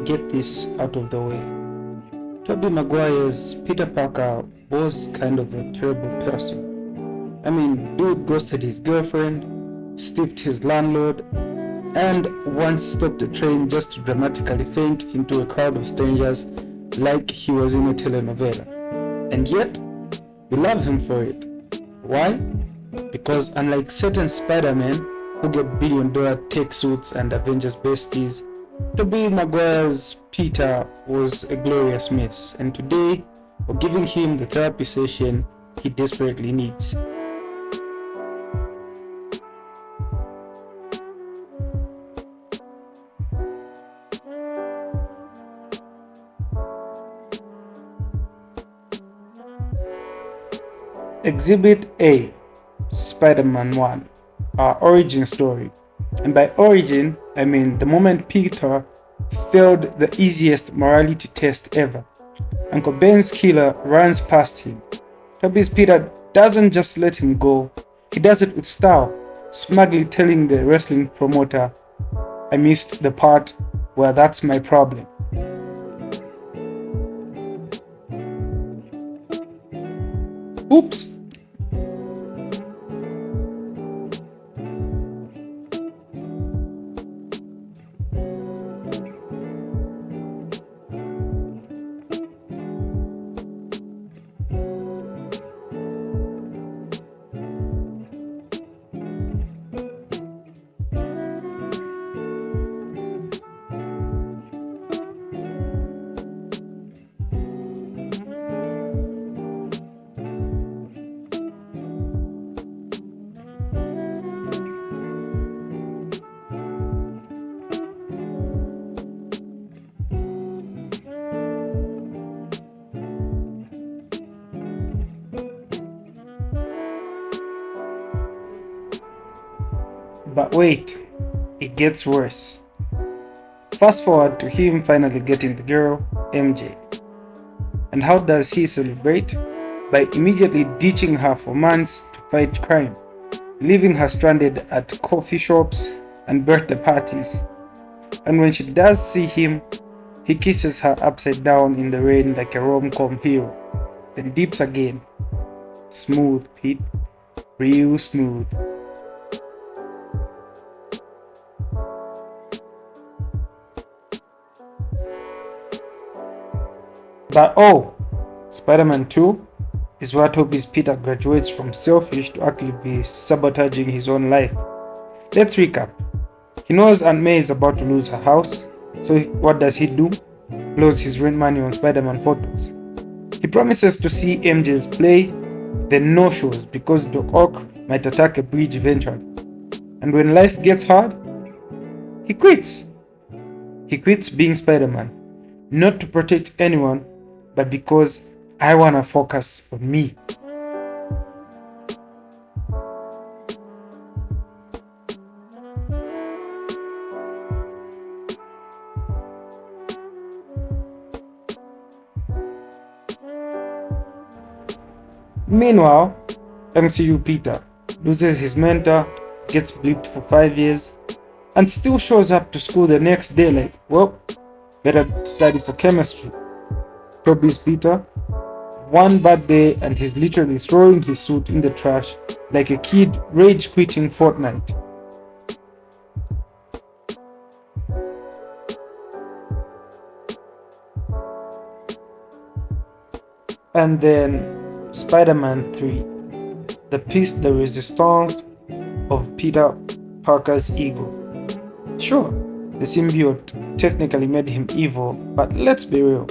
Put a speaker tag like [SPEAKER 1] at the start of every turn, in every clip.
[SPEAKER 1] get this out of the way. Tobey Maguire's Peter Parker was kind of a terrible person. I mean, dude ghosted his girlfriend, stiffed his landlord, and once stopped a train just to dramatically faint into a crowd of strangers like he was in a telenovela. And yet, we love him for it. Why? Because unlike certain Spider-Men who get billion-dollar tech suits and Avengers besties, Tobey Maguire's Peter was a glorious mess, and today we're giving him the therapy session he desperately needs. Exhibit A, Spider-Man 1, our origin story. And by origin, I mean the moment Peter failed the easiest morality test ever. Uncle Ben's killer runs past him. Tobey's Peter doesn't just let him go, he does it with style, smugly telling the wrestling promoter, "I missed the part where that's my problem." Oops! But wait, it gets worse. Fast forward to him finally getting the girl, MJ. And how does he celebrate? By immediately ditching her for months to fight crime, leaving her stranded at coffee shops and birthday parties. And when she does see him, he kisses her upside down in the rain like a rom-com hero, then dips again. Smooth, Pete. Real smooth. But oh, Spider-Man 2 is where Tobey's Peter graduates from selfish to actively sabotaging his own life. Let's recap. He knows Aunt May is about to lose her house, so what does he do? Blows his rent money on Spider-Man photos. He promises to see MJ's play, then no-shows because Doc Ock might attack a bridge eventually. And when life gets hard, he quits. He quits being Spider-Man, not to protect anyone, but because I wanna focus on me. Meanwhile, MCU Peter loses his mentor, gets bleeped for 5 years, and still shows up to school the next day like, well, better study for chemistry. Tobey's Peter, one bad day and he's literally throwing his suit in the trash like a kid rage quitting Fortnite. And then Spider-Man 3, the piece de resistance of Peter Parker's ego. Sure, the symbiote technically made him evil, but let's be real.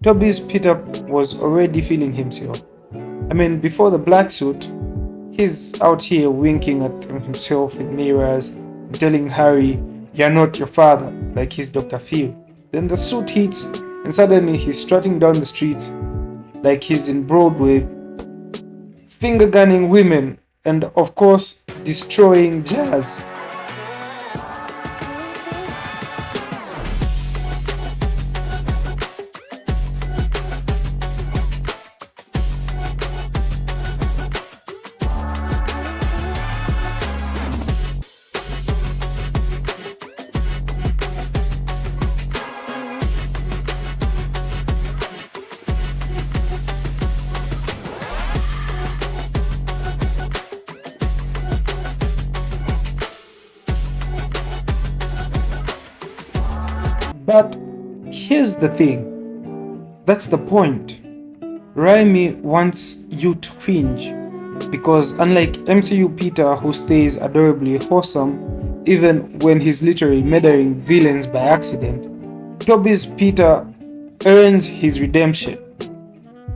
[SPEAKER 1] Tobey's Peter was already feeling himself. I mean, before the black suit, he's out here winking at himself in mirrors, telling Harry, "You're not your father," like he's Dr. Phil. Then the suit hits, and suddenly he's strutting down the streets like he's in Broadway, finger gunning women, and of course, destroying jazz. But here's the thing. That's the point. Raimi wants you to cringe. Because unlike MCU Peter, who stays adorably wholesome even when he's literally murdering villains by accident, Tobey's Peter earns his redemption.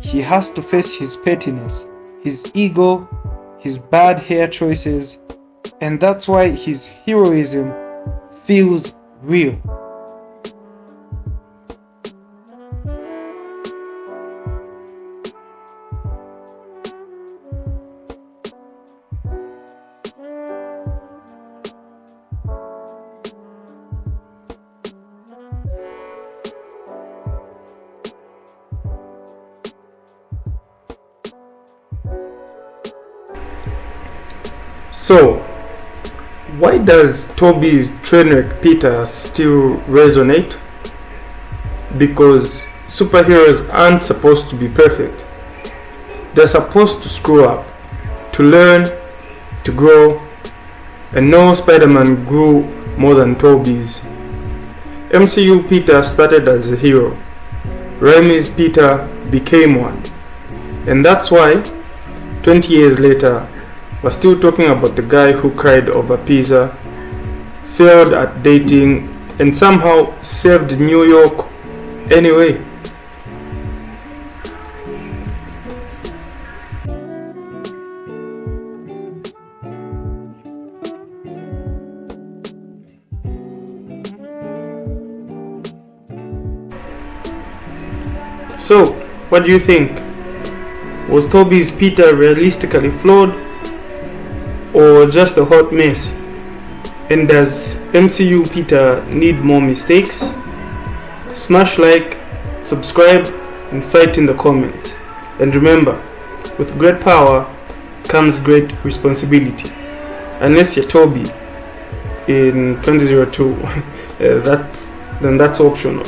[SPEAKER 1] He has to face his pettiness, his ego, his bad hair choices, and that's why his heroism feels real.
[SPEAKER 2] So, why does Tobey's trainwreck Peter still resonate? Because superheroes aren't supposed to be perfect. They're supposed to screw up, to learn, to grow, and no Spider-Man grew more than Tobey's. MCU Peter started as a hero. Raimi's Peter became one. And that's why, 20 years later, we're still talking about the guy who cried over pizza, failed at dating, and somehow saved New York anyway. So, what do you think? Was Tobey's Peter realistically flawed, or just a hot mess? And does MCU Peter need more mistakes? Smash like, subscribe, and fight in the comments. And remember, with great power comes great responsibility. Unless you're Tobey in 2002, then that's optional.